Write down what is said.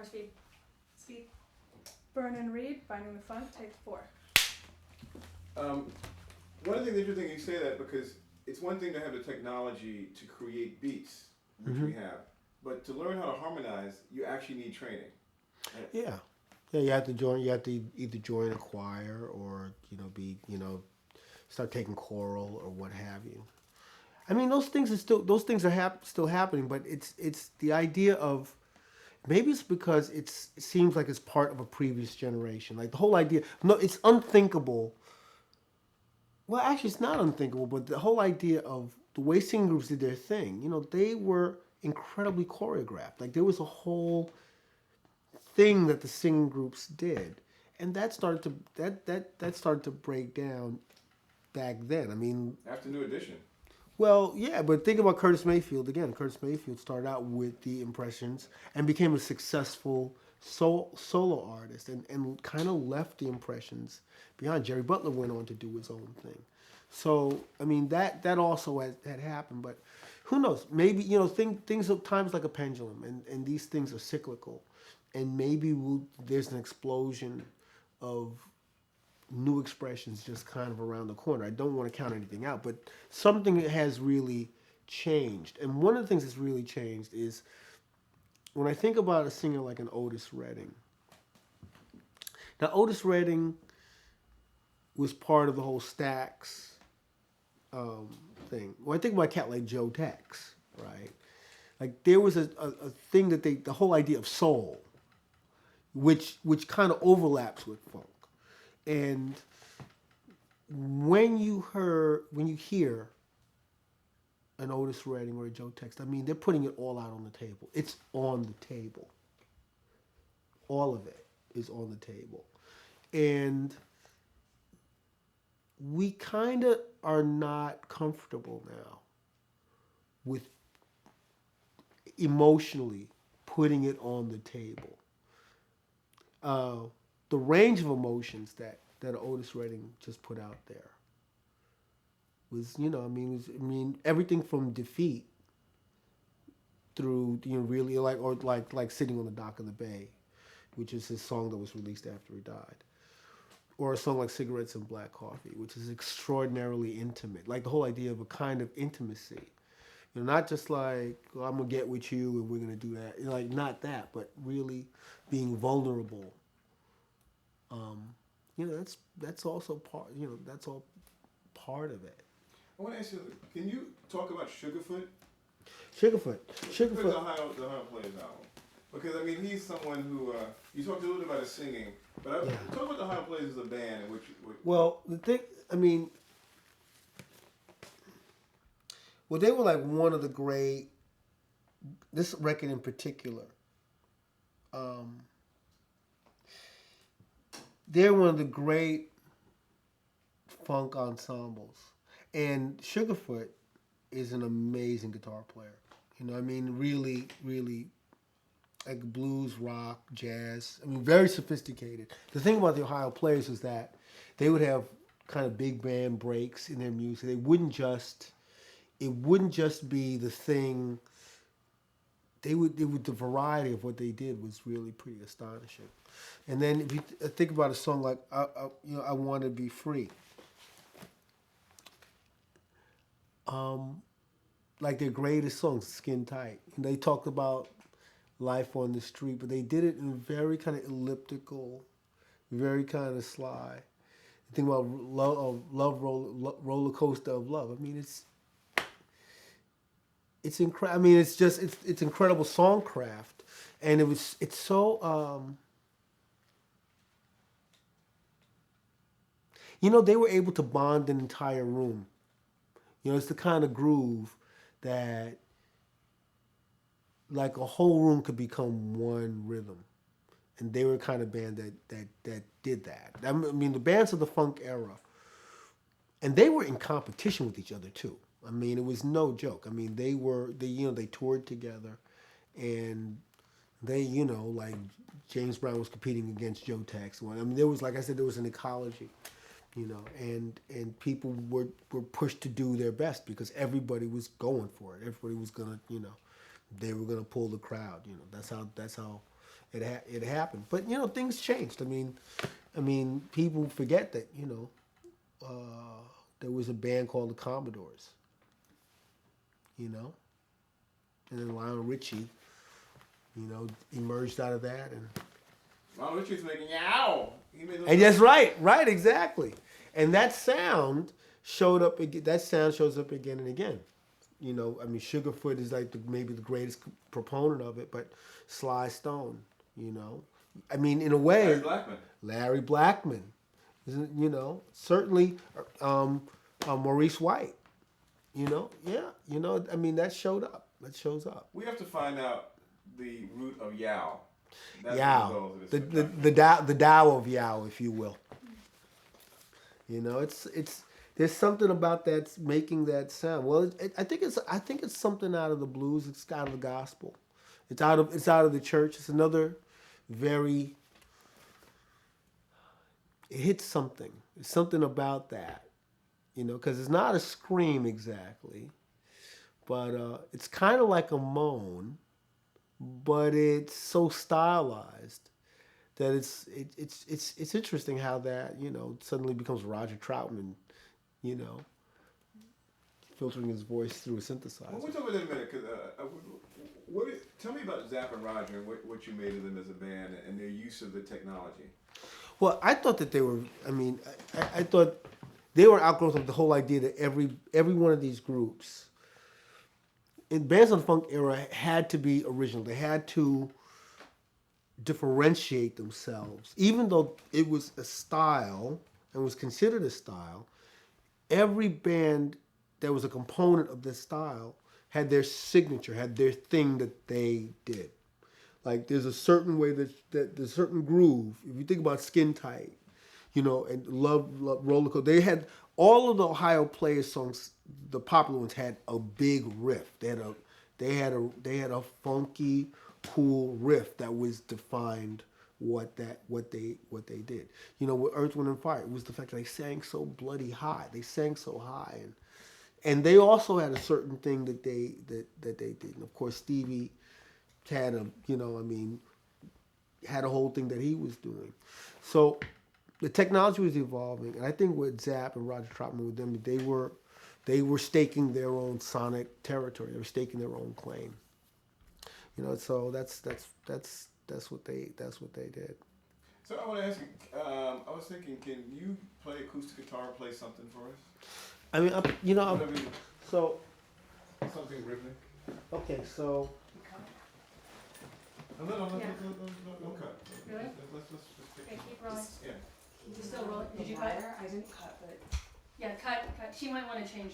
speed. Speed. Vernon Reid, Finding the Funk, take 4. One of the things interesting you say that because it's one thing to have the technology to create beats, which we have, but to learn how to harmonize, you actually need training. Yeah. Yeah, you have to join. You have to either join a choir or start taking choral or what have you. I mean, those things are still happening, but it's the idea of maybe it's because it seems like it's part of a previous generation. Like the whole idea, no, it's unthinkable. Well, actually, it's not unthinkable, but the whole idea of the way singing groups did their thing, they were incredibly choreographed. Like there was a whole thing that the singing groups did, and that started to break down back then. I mean, After New Edition. well, yeah, but think about Curtis Mayfield again. Curtis Mayfield started out with the Impressions and became a successful solo artist, and kind of left the Impressions behind. Jerry Butler went on to do his own thing. So I mean that also had happened, but who knows? Maybe things time's like a pendulum, and these things are cyclical, and maybe there's an explosion of new expressions just kind of around the corner. I don't want to count anything out, but something has really changed. And one of the things that's really changed is when I think about a singer like an Otis Redding. Now, Otis Redding was part of the whole Stax thing. When I think about a cat like Joe Tex, right? Like there was a thing that the whole idea of soul, which kind of overlaps with funk. And when you hear an Otis Redding or a Joe Tex, I mean, they're putting it all out on the table. It's on the table. All of it is on the table. And we kind of are not comfortable now with emotionally putting it on the table. The range of emotions that Otis Redding just put out there was, everything from defeat through, really like Sitting on the Dock of the Bay, which is his song that was released after he died. Or a song like Cigarettes and Black Coffee, which is extraordinarily intimate. Like the whole idea of a kind of intimacy. Not just like, I'm going to get with you and we're going to do that. Like, not that, but really being vulnerable. That's also part. That's all part of it. I want to ask you, can you talk about Sugarfoot? Sugarfoot. The Ohio Players album. Because, I mean, he's someone who, you talked a little bit about his singing, but talk about the Ohio Players as a band. Well, the thing, they were like one of the great, this record in particular, they're one of the great funk ensembles. And Sugarfoot is an amazing guitar player. Really, really, like blues, rock, jazz. Very sophisticated. The thing about the Ohio Players is that they would have kind of big band breaks in their music. It wouldn't just be the thing. The variety of what they did was really pretty astonishing. And then if you think about a song like I Want to Be Free, like their greatest song, Skin Tight. And they talked about life on the street, but they did it in a very kind of elliptical, very kind of sly. Think about roller coaster of love. It's incredible. It's incredible songcraft, and it's so. They were able to bond an entire room. It's the kind of groove that, like a whole room could become one rhythm, and they were a kind of band that did that. The bands of the funk era, and they were in competition with each other too. It was no joke. They toured together, and they, like James Brown was competing against Joe Tex. There was, like I said, there was an ecology, and people were pushed to do their best because everybody was going for it. Everybody was gonna, they were gonna pull the crowd. That's how it happened. But you know, things changed. I mean, people forget that there was a band called the Commodores. You know, and then Lionel Richie, emerged out of that, and Lionel Richie's making yow. and that's right, exactly. And that sound showed up. That sound shows up again and again. You know, I mean, Sugarfoot is like maybe the greatest proponent of it, but Sly Stone, I mean, in a way, Larry Blackman, isn't certainly Maurice White, I mean, that showed up. That shows up. We have to find out the root of yow. That's Yow, the Tao of yow, if you will. It's there's something about that making that sound. Well, I think it's something out of the blues. It's out of the gospel. It's out of the church. It's another very. It hits something. It's something about that, because it's not a scream exactly, but it's kind of like a moan, but it's so stylized that it's interesting how that suddenly becomes Roger Troutman, filtering his voice through a synthesizer. Well, we'll talk about that in a minute. Tell me about Zapp and Roger and what you made of them as a band and their use of the technology. Well, I thought that they were. I mean, I thought they were outgrowth of the whole idea that every one of these groups in bands of the funk era had to be original. They had to differentiate themselves, even though it was a style and was considered a style. Every band that was a component of this style had their signature, had their thing that they did. Like there's a certain way that there's a certain groove. If you think about Skin Tight, and Love Roller Coaster, they had all of the Ohio Players songs. The popular ones had a big riff. They had a funky, cool riff that was defined what they did. With Earth, Wind and Fire, it was the fact that they sang so bloody high. They sang so high, and they also had a certain thing that they did. And of course, Stevie had had a whole thing that he was doing. So the technology was evolving, and I think with Zapp and Roger Troutman, with them, they were staking their own sonic territory. They were staking their own claim. So that's what they did. So I want to ask you. I was thinking, can you play acoustic guitar, play something for us? I mean, so something rhythmic. Okay, so. No cut. Really? Let's Okay, keep rolling. Yeah. You still rolling? Did you cut? I didn't cut, but Yeah, cut. She might want to change